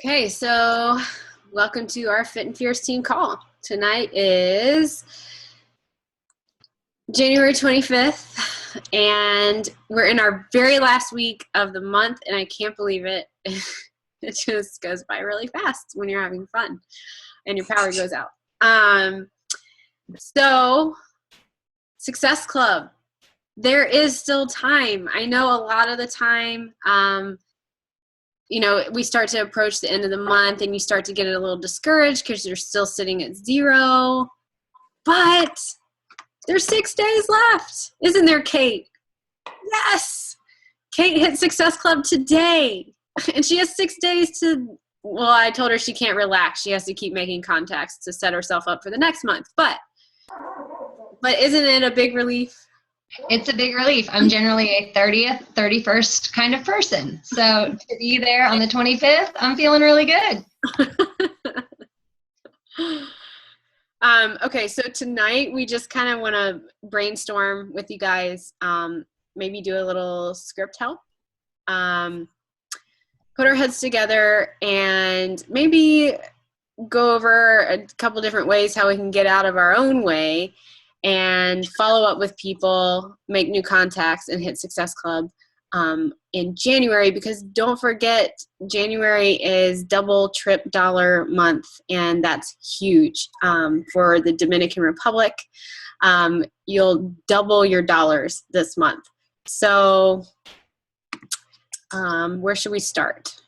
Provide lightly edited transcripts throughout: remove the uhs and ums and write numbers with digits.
Okay, so welcome to our Fit and Fierce team call. Tonight is January 25th, and we're in our very last week of the month, and I can't believe it. It just goes by really fast when you're having fun and your power goes out. So, Success Club. There is still time. I know a lot of the time, we start to approach the end of the month and you start to get a little discouraged because you're still sitting at 0. But there's 6 days left. Isn't there, Kate? Yes! Kate hit Success Club today. And she has 6 days to, I told her she can't relax. She has to keep making contacts to set herself up for the next month. But isn't it a big relief? It's a big relief. I'm generally a 30th, 31st kind of person. So to be there on the 25th, I'm feeling really good. Okay, so tonight we just kind of want to brainstorm with you guys, maybe do a little script help, put our heads together and maybe go over a couple different ways how we can get out of our own way and follow up with people, make new contacts, and hit Success Club in January, because don't forget, January is double, trip dollar month, and that's huge for the Dominican Republic. You'll double your dollars this month. So where should we start?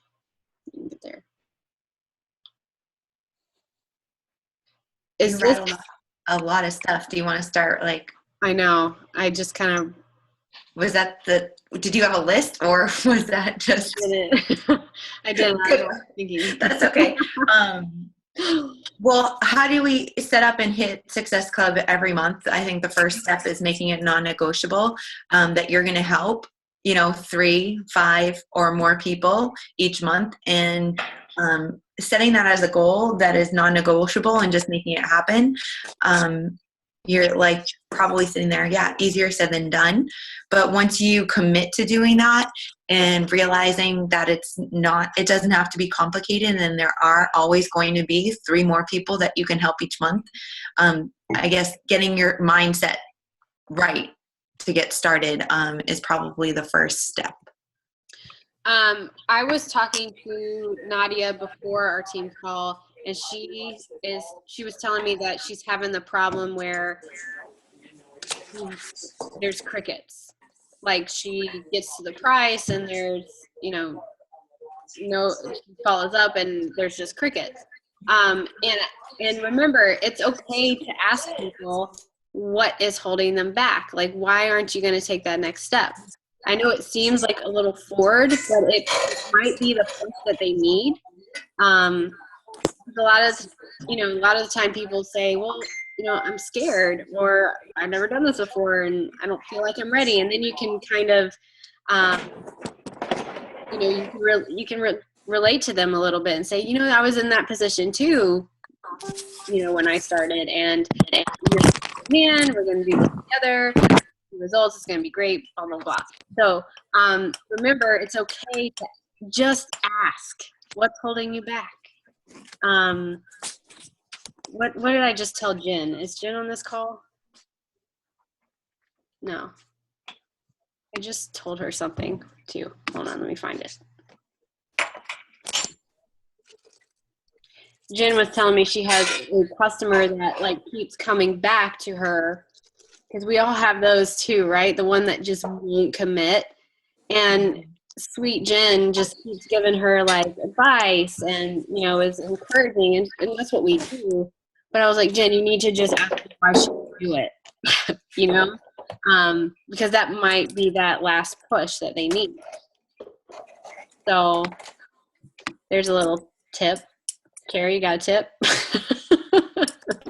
Get there. Is this a lot of stuff? Do you want to start I know. I just kind of. Was that did you have a list, or was that just? I didn't. I was thinking. That's okay. Well, how do we set up and hit Success Club every month? I think the first step is making it non-negotiable that you're going to help, 3, 5, or more people each month, and setting that as a goal that is non-negotiable and just making it happen. You're probably sitting there, easier said than done. But once you commit to doing that and realizing that it doesn't have to be complicated, and there are always going to be 3 more people that you can help each month, I guess getting your mindset right to get started is probably the first step. I was talking to Nadia before our team call, and she was telling me that she's having the problem where there's crickets. She gets to the price and there's, she follows up and there's just crickets. And remember, it's okay to ask people what is holding them back. Why aren't you going to take that next step? I know it seems like a little forward, but it might be the push that they need. A lot of the time people say, well, I'm scared, or I've never done this before and I don't feel like I'm ready. And then you can kind of, you can relate to them a little bit and say, I was in that position too, when I started, and we're going to do this together. The results is going to be great, blah, blah, blah. So remember, it's okay to just ask what's holding you back. What did I just tell Jen? Is Jen on this call? No. I just told her something too. Hold on, let me find it. Jen was telling me she has a customer that keeps coming back to her, because we all have those too, right? The one that just won't commit. And sweet Jen just keeps giving her advice and, is encouraging, and that's what we do. But I was like, Jen, you need to just ask her why she will do it, because that might be that last push that they need. So there's a little tip. Carrie, you got a tip?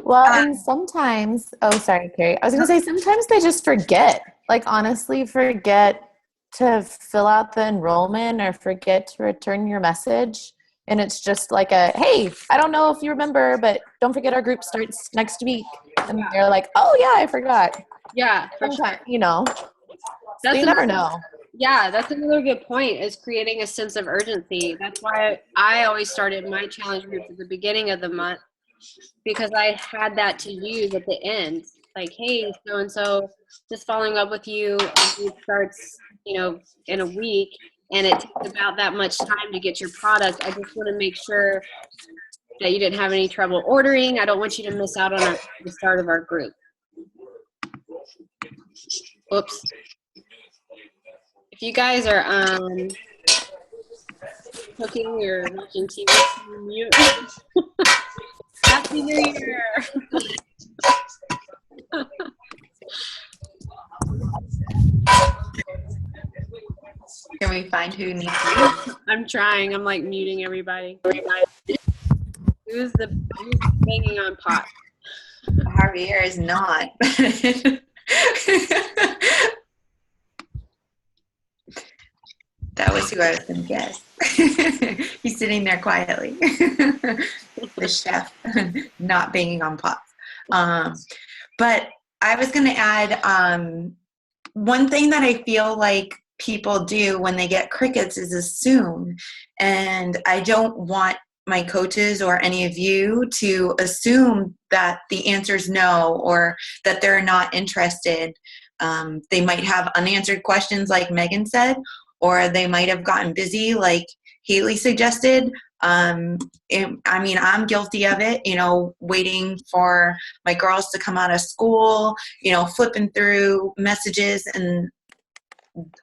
Well, and sometimes, sorry, Carrie. I was going to say, sometimes they just forget, honestly forget to fill out the enrollment or forget to return your message. And it's just hey, I don't know if you remember, but don't forget our group starts next week. And they're like, oh yeah, I forgot. Yeah. Sometimes, so you never know. Yeah, that's another good point, is creating a sense of urgency. That's why I always started my challenge groups at the beginning of the month, because I had that to use at the end. Like, hey, so and so, just following up with you. It starts, in a week, and it takes about that much time to get your product. I just want to make sure that you didn't have any trouble ordering. I don't want you to miss out on the start of our group. Oops. If you guys are cooking or watching TV, mute. Happy New Year. Can we find who needs to? I'm trying. I'm like muting everybody. Who's banging on pot? Javier is not. That was who I was going to guess. He's sitting there quietly. The chef, not banging on pots. But I was going to add one thing that I feel like people do when they get crickets is assume. And I don't want my coaches or any of you to assume that the answer is no, or that they're not interested. They might have unanswered questions like Megan said, or they might have gotten busy like Haley suggested. I mean, I'm guilty of it, waiting for my girls to come out of school, flipping through messages, and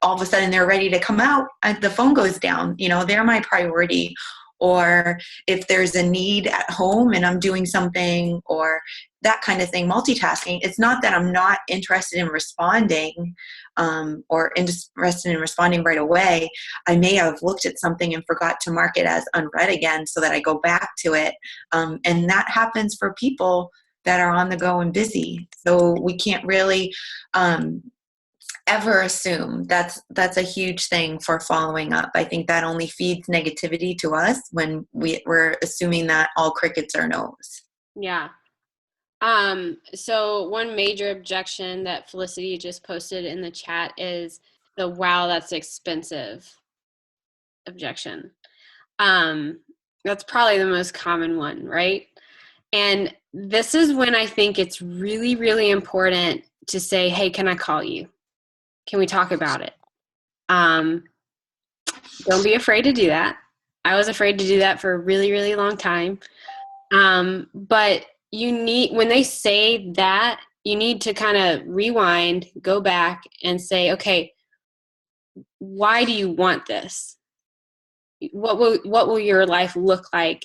all of a sudden they're ready to come out. The phone goes down, they're my priority. Or if there's a need at home and I'm doing something, or that kind of thing, multitasking. It's not that I'm not interested in responding or interested in responding right away. I may have looked at something and forgot to mark it as unread again so that I go back to it. And that happens for people that are on the go and busy. So we can't really ever assume. That's a huge thing for following up. I think that only feeds negativity to us when we're assuming that all crickets are no's. Yeah. So one major objection that Felicity just posted in the chat is the wow, that's expensive objection. That's probably the most common one, right? And this is when I think it's really, really important to say, hey, can I call you? Can we talk about it? Don't be afraid to do that. I was afraid to do that for a really, really long time. But when they say that, you need to kind of rewind, go back and say, okay, why do you want this? What will your life look like,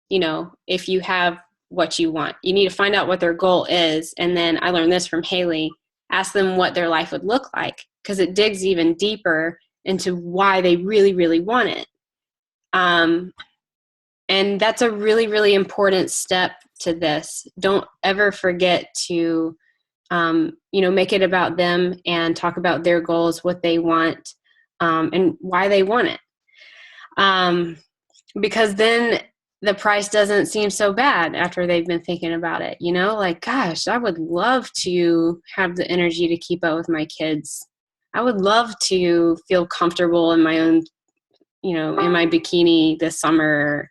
if you have what you want? You need to find out what their goal is. And then I learned this from Haley. Ask them what their life would look like, because it digs even deeper into why they really, really want it. And that's a really, really important step to this. Don't ever forget to, make it about them and talk about their goals, what they want, and why they want it. Because then the price doesn't seem so bad after they've been thinking about it, like, gosh, I would love to have the energy to keep up with my kids. I would love to feel comfortable in my own, in my bikini this summer.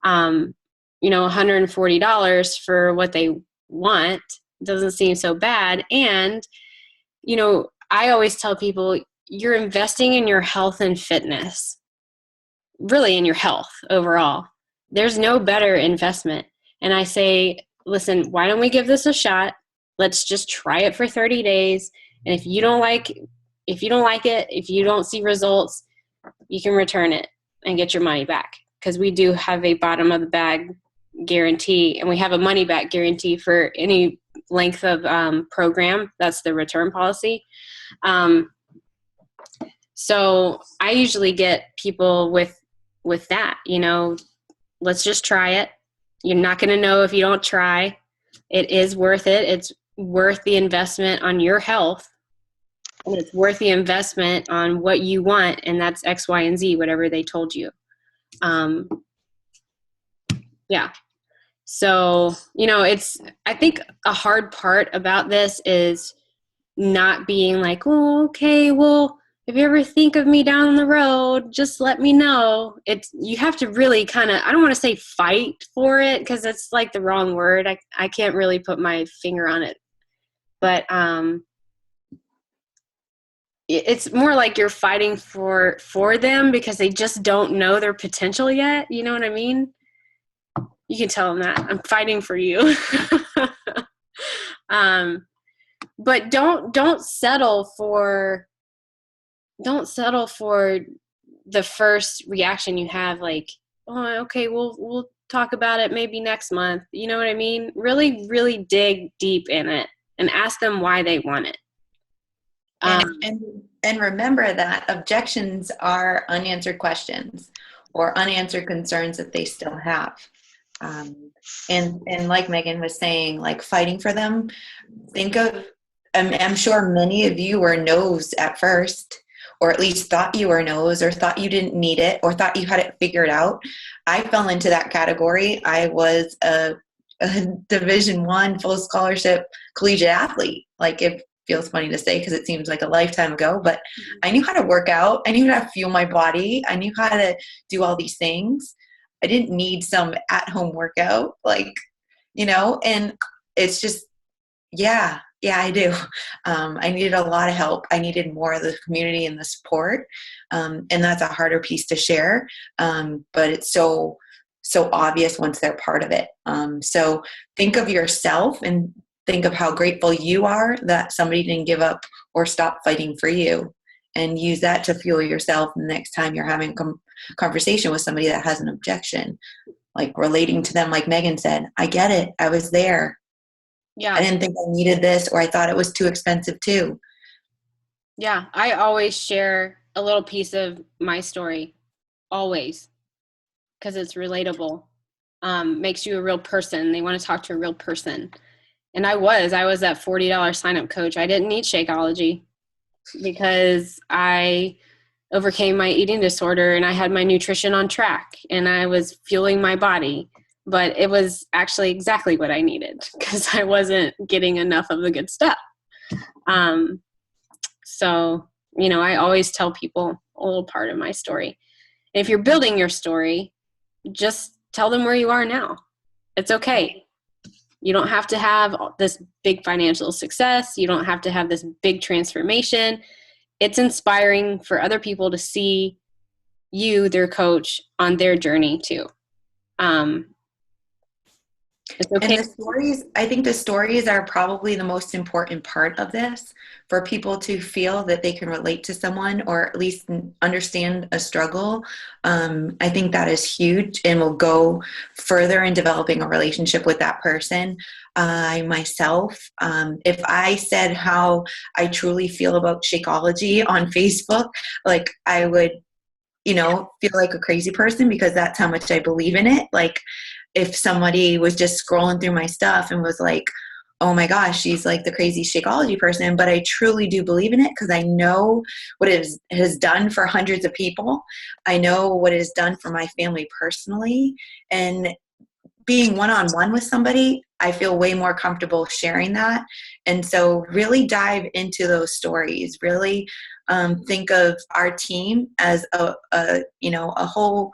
$140 for what they want doesn't seem so bad. And, I always tell people, you're investing in your health and fitness, really in your health overall. There's no better investment. And I say, listen, why don't we give this a shot? Let's just try it for 30 days. And if you don't like it, if you don't see results, you can return it and get your money back. Because we do have a bottom of the bag guarantee, and we have a money back guarantee for any length of program. That's the return policy. So I usually get people with that, let's just try it. You're not going to know if you don't try. It is worth it. It's worth the investment on your health, and it's worth the investment on what you want, and that's X, Y, and Z, whatever they told you. Yeah. So, I think a hard part about this is not being like, oh, okay, well, if you ever think of me down the road, just let me know. You have to really kind of, I don't want to say fight for it because it's like the wrong word. I can't really put my finger on it. But it's more like you're fighting for them because they just don't know their potential yet. You know what I mean? You can tell them that. I'm fighting for you. But don't settle for the first reaction you have, like, oh, okay, we'll talk about it maybe next month. You know what I mean? Really, really dig deep in it and ask them why they want it. And remember that objections are unanswered questions or unanswered concerns that they still have. And like Megan was saying, like fighting for them, think of, I'm sure many of you were no's at first, or at least thought you were no's, or thought you didn't need it, or thought you had it figured out. I fell into that category. I was a Division I full scholarship collegiate athlete. Like, it feels funny to say because it seems like a lifetime ago, but I knew how to work out. I knew how to fuel my body. I knew how to do all these things. I didn't need some at-home workout, like, and it's just, yeah, I do. I needed a lot of help. I needed more of the community and the support. And that's a harder piece to share. But it's so obvious once they're part of it. So think of yourself and think of how grateful you are that somebody didn't give up or stop fighting for you, and use that to fuel yourself the next time you're having a conversation with somebody that has an objection, like relating to them. Like Megan said, I get it. I was there. Yeah. I didn't think I needed this, or I thought it was too expensive too. Yeah. I always share a little piece of my story, always, because it's relatable. Makes you a real person. They want to talk to a real person. And I was that $40 sign-up coach. I didn't need Shakeology because I overcame my eating disorder and I had my nutrition on track and I was fueling my body. But it was actually exactly what I needed because I wasn't getting enough of the good stuff. So, I always tell people a little part of my story. And if you're building your story, just tell them where you are now. It's okay. You don't have to have this big financial success. You don't have to have this big transformation. It's inspiring for other people to see you, their coach, on their journey too. It's okay. And the stories, I think the stories are probably the most important part of this, for people to feel that they can relate to someone or at least understand a struggle. I think that is huge and will go further in developing a relationship with that person. I myself, if I said how I truly feel about Shakeology on Facebook, like I would, feel like a crazy person because that's how much I believe in it. Like, if somebody was just scrolling through my stuff and was like, oh my gosh, she's like the crazy Shakeology person, but I truly do believe in it because I know what it has done for hundreds of people. I know what it has done for my family personally. And being one-on-one with somebody, I feel way more comfortable sharing that. And so really dive into those stories. Really think of our team as a whole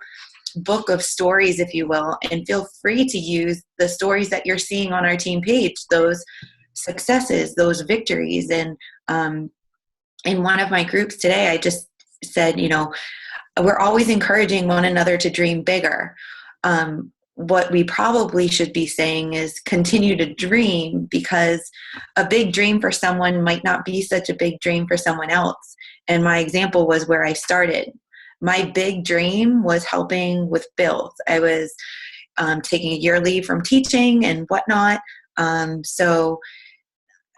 book of stories, if you will, and feel free to use the stories that you're seeing on our team page, those successes, those victories. And in one of my groups today, I just said, we're always encouraging one another to dream bigger. What we probably should be saying is continue to dream, because a big dream for someone might not be such a big dream for someone else. And my example was where I started. My big dream was helping with bills. I was taking a year leave from teaching and whatnot. So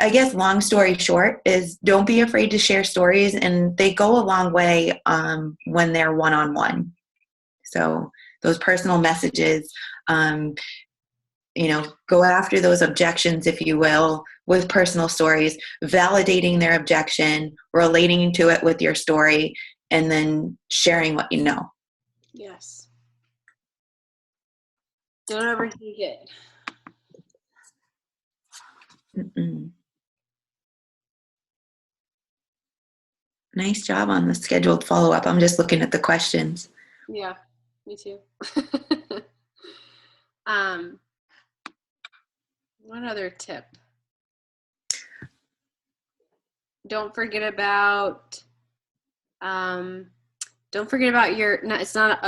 I guess long story short is, don't be afraid to share stories, and they go a long way when they're one-on-one. So those personal messages, go after those objections, if you will, with personal stories, validating their objection, relating to it with your story, and then sharing what you know. Yes. Don't overthink it. Mm-mm. Nice job on the scheduled follow-up. I'm just looking at the questions. Yeah, me too. One other tip. Don't forget about your, no, it's not an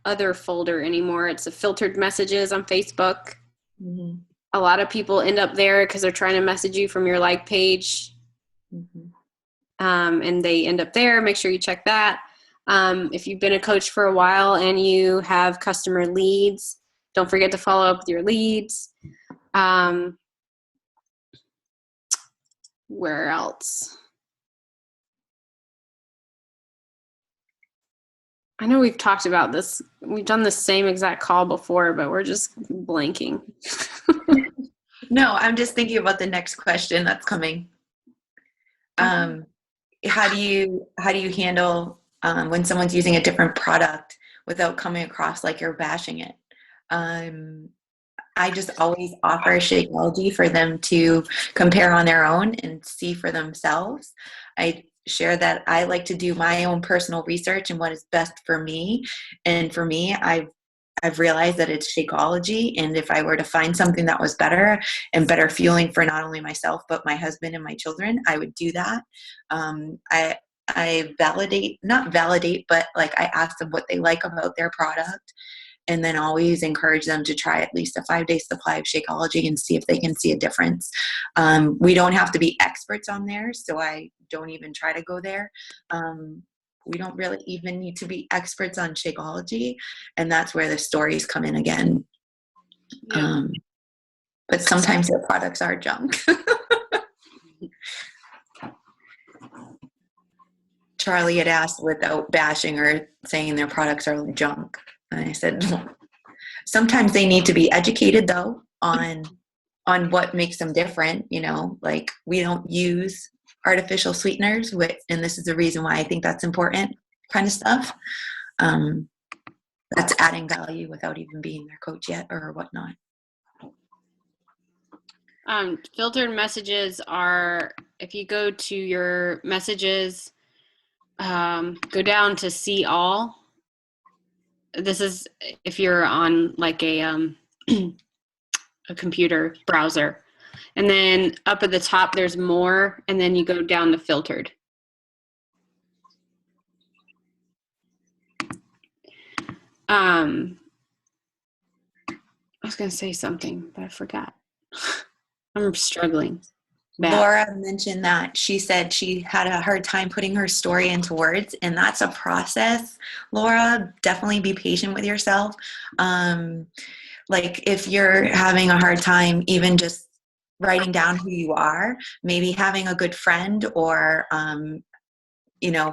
other folder anymore. It's a filtered messages on Facebook. Mm-hmm. A lot of people end up there because they're trying to message you from your like page. Mm-hmm. And they end up there. Make sure you check that. If you've been a coach for a while and you have customer leads, don't forget to follow up with your leads. Where else? I know we've talked about this. We've done the same exact call before, but we're just blanking. No, I'm just thinking about the next question that's coming. How do you handle when someone's using a different product without coming across like you're bashing it? I just always offer Shakeology for them to compare on their own and see for themselves. I share that I like to do my own personal research and what is best for me. And for me, I've realized that it's Shakeology. And if I were to find something that was better and better fueling for not only myself, but my husband and my children, I would do that. I not validate, but like I ask them what they like about their product. And then always encourage them to try at least a 5-day supply of Shakeology and see if they can see a difference. We don't have to be experts on there, so I don't even try to go there. We don't really even need to be experts on Shakeology, and that's where the stories come in again. Yeah. But sometimes their products are junk. Charlie had asked without bashing or saying their products are junk. And I said, sometimes they need to be educated though on what makes them different. You know, like we don't use artificial sweeteners, and this is the reason why I think that's important kind of stuff. That's adding value without even being their coach yet or whatnot. Filtered messages are, if you go to your messages, go down to see all. This is if you're on like a computer browser, and then up at the top there's more, and then you go down to filtered. I was gonna say something, but I forgot. I'm struggling. Bad. Laura mentioned that she said she had a hard time putting her story into words, and that's a process. Laura, definitely be patient with yourself. Like if you're having a hard time even just writing down who you are, maybe having a good friend or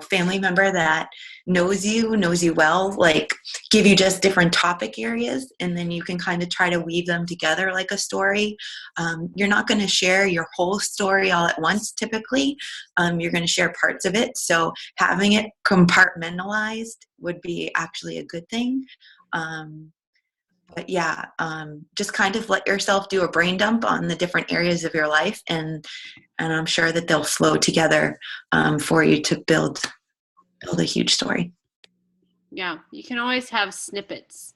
family member that knows you well, like give you just different topic areas, and then you can kind of try to weave them together like a story. You're not going to share your whole story all at once typically. You're going to share parts of it, so having it compartmentalized would be actually a good thing. But yeah, just kind of let yourself do a brain dump on the different areas of your life, and I'm sure that they'll flow together for you to build a huge story. Yeah, you can always have snippets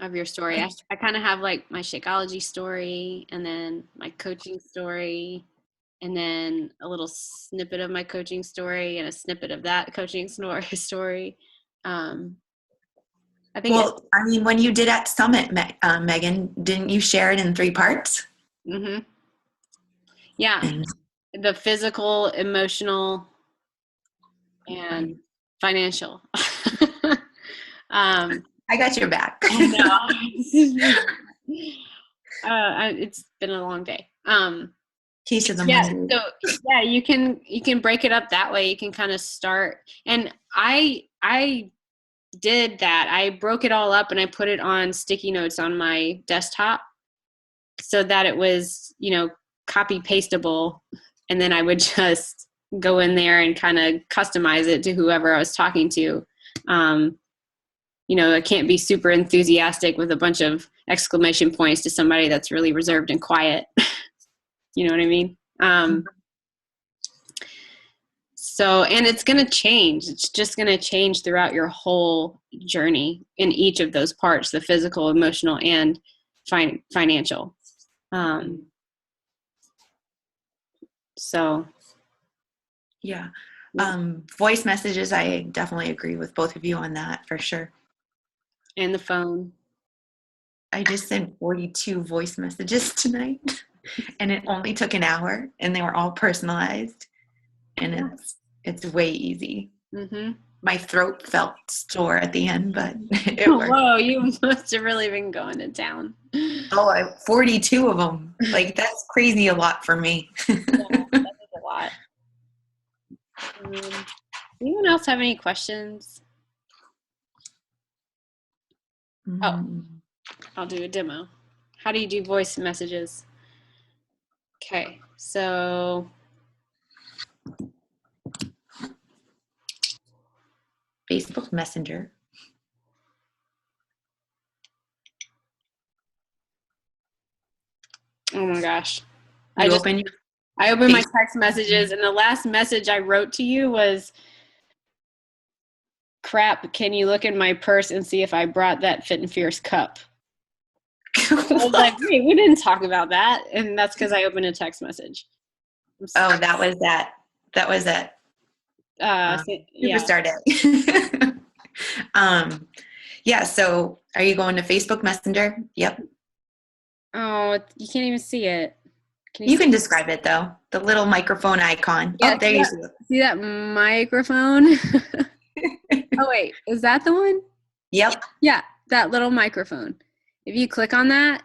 of your story. I kind of have like my Shakeology story, and then my coaching story, and then a little snippet of my coaching story, and a snippet of that coaching story. I think. Well, I mean, when you did at Summit, Megan, didn't you share it in 3 parts? Mm-hmm. Yeah, the physical, emotional, and financial. I got your back. I know. It's been a long day. Piece of the yeah, Monday. so yeah, you can break it up that way. You can kind of start, and I did that. I broke it all up and I put it on sticky notes on my desktop so that it was, copy pastable, and then I would just go in there and kind of customize it to whoever I was talking to. I can't be super enthusiastic with a bunch of exclamation points to somebody that's really reserved and quiet. You know what I mean? So, and it's going to change. It's just going to change throughout your whole journey in each of those parts, the physical, emotional, and financial. So. Yeah. Voice messages, I definitely agree with both of you on that for sure. And the phone. I just sent 42 voice messages tonight and it only took an hour and they were all personalized and it's way easy. Mm-hmm. My throat felt sore at the end, but it worked. Whoa, you must have really been going to town. 42 of them. Like, that's crazy a lot for me. Yeah, that is a lot. Anyone else have any questions? Oh, I'll do a demo. How do you do voice messages? Okay, so Facebook Messenger. oh my gosh. I opened my text messages, and the last message I wrote to you was, crap, can you look in my purse and see if I brought that Fit and Fierce cup? I was like, wait, we didn't talk about that. And that's because I opened a text message. Oh, that was that. That was it. Superstar Day. Yeah, so are you going to Facebook Messenger? Yep. Oh, you can't even see it. You can describe it, though. The little microphone icon. Yeah, oh, there you see it. See that microphone? Oh, wait. Is that the one? Yep. Yeah, that little microphone. If you click on that,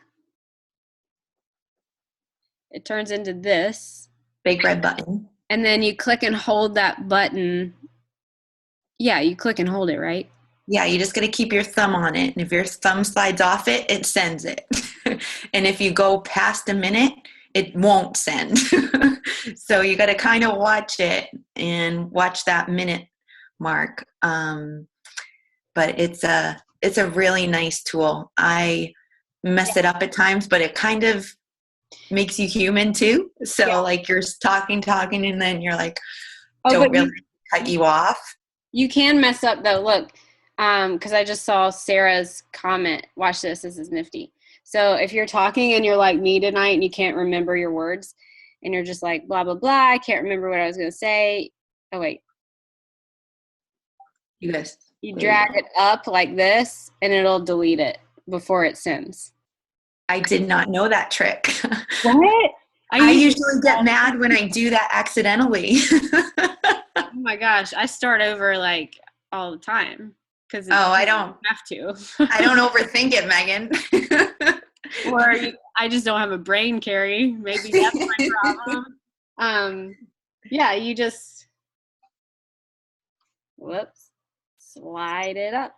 it turns into this. Big red button. And then you click and hold that button. Yeah, you click and hold it, right? Yeah, you just got to keep your thumb on it. And if your thumb slides off it, it sends it. And if you go past a minute, it won't send. So you got to kind of watch it and watch that minute mark. But it's a really nice tool. I mess it up at times, but it kind of makes you human too. So like you're talking, and then you're like, don't really cut you off. You can mess up though. Look, because I just saw Sarah's comment. Watch this. This is nifty. So if you're talking and you're like me tonight and you can't remember your words and you're just like, blah, blah, blah, I can't remember what I was going to say. Oh, wait. You guys. You drag it up like this and it'll delete it before it sends. I did not know that trick. What? I usually get mad when I do that accidentally. Oh my gosh. I start over like all the time. I don't have to. I don't overthink it, Megan. Or I just don't have a brain, Carrie. Maybe that's my problem. Yeah, you just slide it up.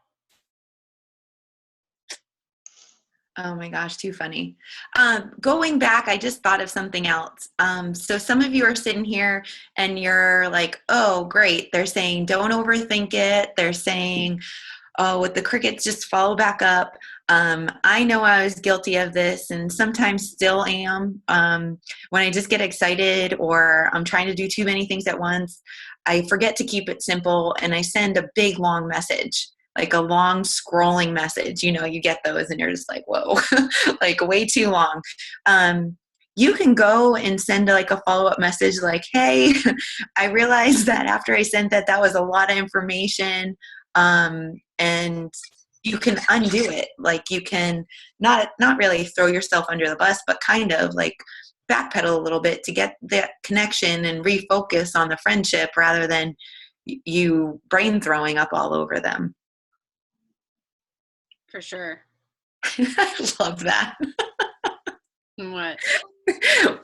Oh my gosh, too funny. Going back, I just thought of something else. So some of you are sitting here and you're like, oh, great. They're saying don't overthink it. They're saying, oh, with the crickets, just follow back up. I know I was guilty of this and sometimes still am. When I just get excited or I'm trying to do too many things at once, I forget to keep it simple and I send a big, long message. Like a long scrolling message, you get those and you're just like, whoa, like way too long. You can go and send like a follow-up message like, hey, I realized that after I sent that was a lot of information. And you can undo it. Like you can not really throw yourself under the bus, but kind of like backpedal a little bit to get that connection and refocus on the friendship rather than you brain throwing up all over them. For sure. I love that. What?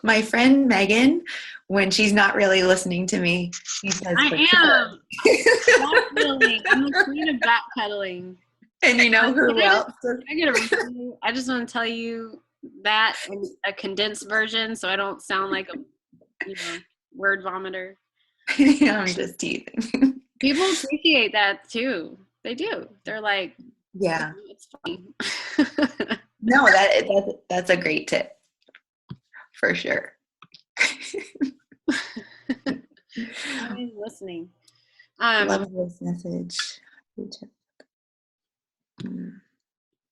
My friend Megan, when she's not really listening to me, she says, I am backpedaling. I'm the queen of backpedaling. And you know who else? I just want to tell you that in a condensed version so I don't sound like a word vomiter. I'm just teasing. People appreciate that too. They do. They're like, yeah, it's funny. No, that's a great tip for sure. I'm listening. Love voice message.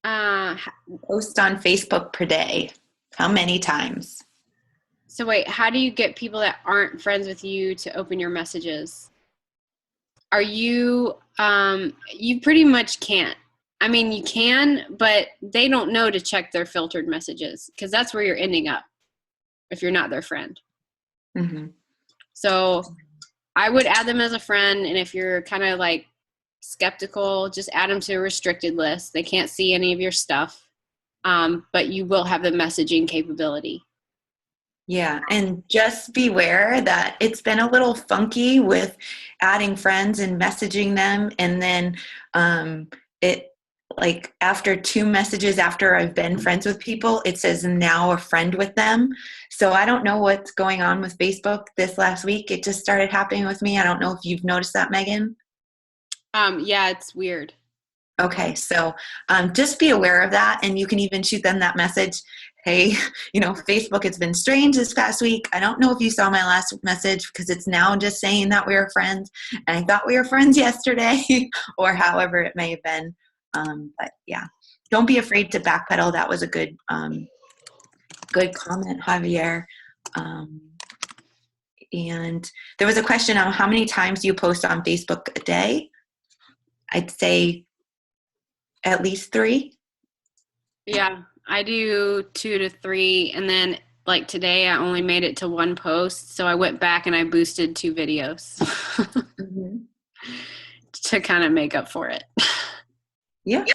Uh, Post on Facebook per day. How many times? so wait, how do you get people that aren't friends with you to open your messages? Are you, you pretty much can't. I mean, you can, but they don't know to check their filtered messages because that's where you're ending up if you're not their friend. Mm-hmm. So I would add them as a friend, and if you're kind of like skeptical, just add them to a restricted list. They can't see any of your stuff, but you will have the messaging capability. Yeah, and just beware that it's been a little funky with adding friends and messaging them, and then it like after 2 messages after I've been friends with people, it says now a friend with them. So I don't know what's going on with Facebook this last week. It just started happening with me. I don't know if you've noticed that, Megan. Yeah, it's weird. Okay, so just be aware of that, and you can even shoot them that message. Hey, Facebook, it's been strange this past week. I don't know if you saw my last message because it's now just saying that we were friends, and I thought we were friends yesterday, or however it may have been. But yeah, don't be afraid to backpedal. That was a good comment, Javier. And there was a question on how many times do you post on Facebook a day? I'd say at least 3. Yeah, I do 2 to 3, and then like today I only made it to 1 post, so I went back and I boosted 2 videos Mm-hmm. to kind of make up for it. Yeah.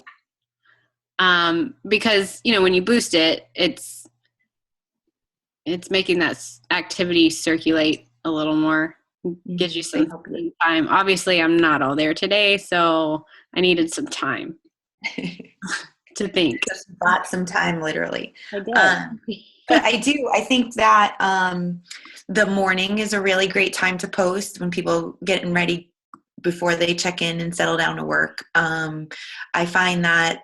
Because when you boost it, it's making that activity circulate a little more, gives you some time. Obviously, I'm not all there today, so I needed some time to think. Just bought some time, literally. I did. But I think that the morning is a really great time to post when people getting ready before they check in and settle down to work. I find that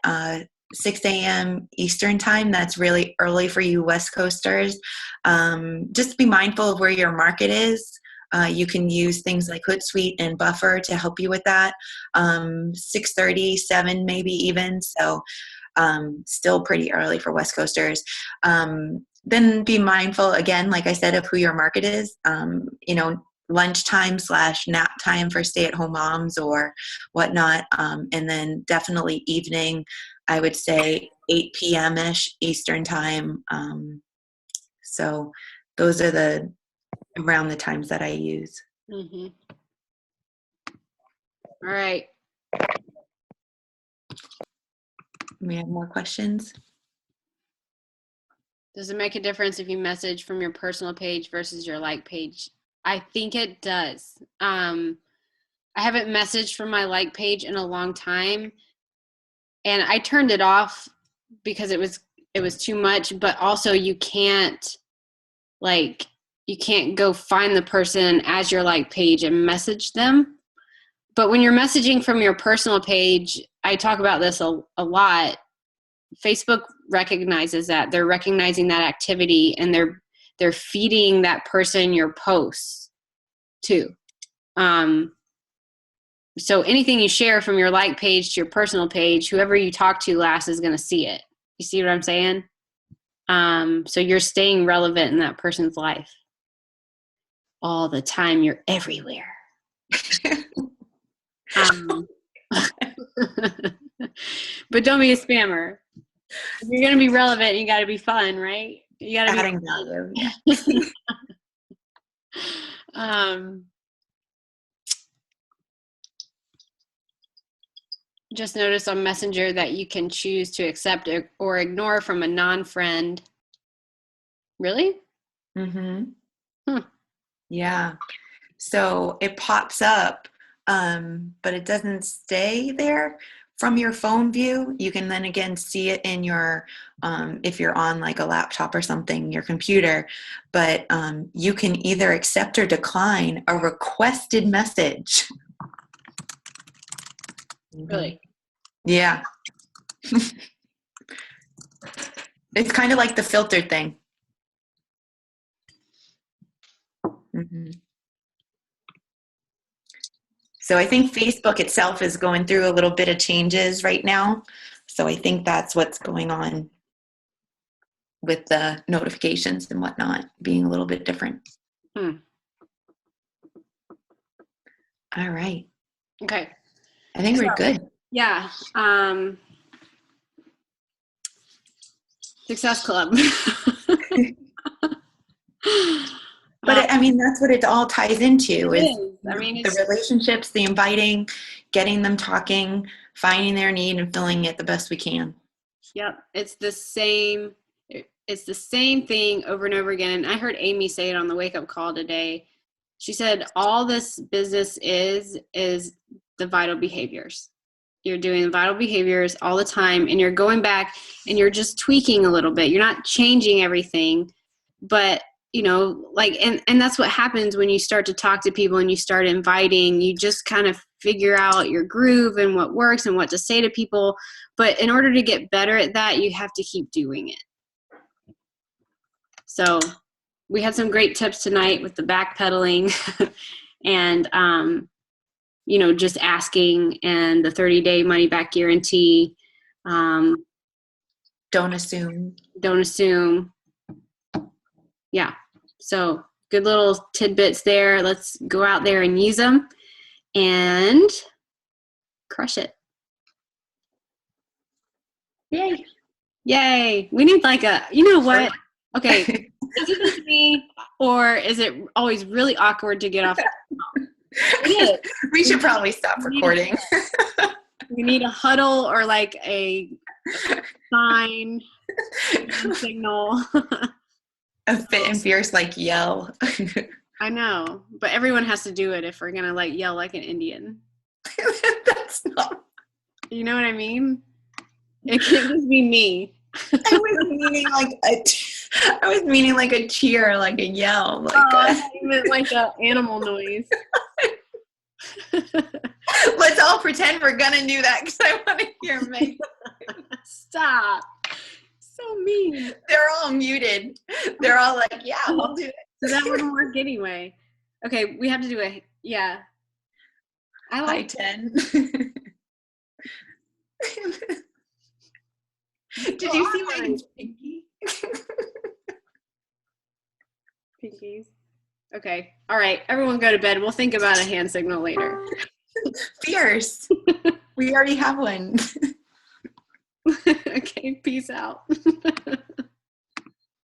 6 a.m. Eastern time, that's really early for you West Coasters. Just be mindful of where your market is. You can use things like Hootsuite and Buffer to help you with that. 6:30, 7 maybe even. So still pretty early for West Coasters. Then be mindful, again, like I said, of who your market is. Lunchtime / nap time for stay-at-home moms or whatnot. And then definitely evening, I would say 8 p.m.-ish Eastern time. So those are around the times that I use. Mm-hmm. All right. We have more questions? Does it make a difference if you message from your personal page versus your like page? I think it does. I haven't messaged from my like page in a long time, and I turned it off because it was too much, but also you can't go find the person as your like page and message them. But when you're messaging from your personal page, I talk about this a lot. Facebook recognizes that. They're recognizing that activity, and they're feeding that person your posts too. So anything you share from your like page to your personal page, whoever you talk to last is going to see it. You see what I'm saying? So you're staying relevant in that person's life all the time. You're everywhere. But don't be a spammer. If you're going to be relevant, you got to be fun, right? You got to be adding value. Just notice on Messenger that you can choose to accept or ignore from a non-friend. Really? Mm-hmm. Yeah. So it pops up, but it doesn't stay there from your phone view. You can then again see it in your, if you're on like a laptop or something, your computer, but you can either accept or decline a requested message. Really? Yeah. It's kind of like the filtered thing. Mm-hmm. So I think Facebook itself is going through a little bit of changes right now. So I think that's what's going on with the notifications and whatnot being a little bit different. Hmm. All right. Okay. I think we're good. Yeah. Success Club. But I mean, that's what it all ties into It is is. I mean, the relationships, the inviting, getting them talking, finding their need and filling it the best we can. Yep. It's the same thing over and over again. And I heard Amy say it on the wake up call today. She said, all this business is the vital behaviors. You're doing vital behaviors all the time, and you're going back and you're just tweaking a little bit. You're not changing everything, but like, and that's what happens when you start to talk to people and you start inviting. You just kind of figure out your groove and what works and what to say to people. But in order to get better at that, you have to keep doing it. So we had some great tips tonight with the backpedaling and, just asking, and the 30-day money back guarantee. Don't assume. Yeah. So good little tidbits there. Let's go out there and use them and crush it. Yay. We need like what? Okay. Is it just me, or is it always really awkward to get off? It is. We should probably stop recording. We need a huddle or like a sign signal. A fit and fierce like yell. I know, but everyone has to do it if we're gonna like yell like an Indian. That's not. You know what I mean? It can't just be me. I was meaning like a cheer, like a yell. Like I thought you meant like an animal noise. Let's all pretend we're gonna do that because I want to hear me. Stop. So mean. They're all muted. They're all like, yeah, we'll do it. So that wouldn't work anyway. Okay, we have to do I High like 10. Did you see Megan's pinky? pinkies. Okay. All right. Everyone go to bed. We'll think about a hand signal later. Fierce. We already have one. Okay. Peace out.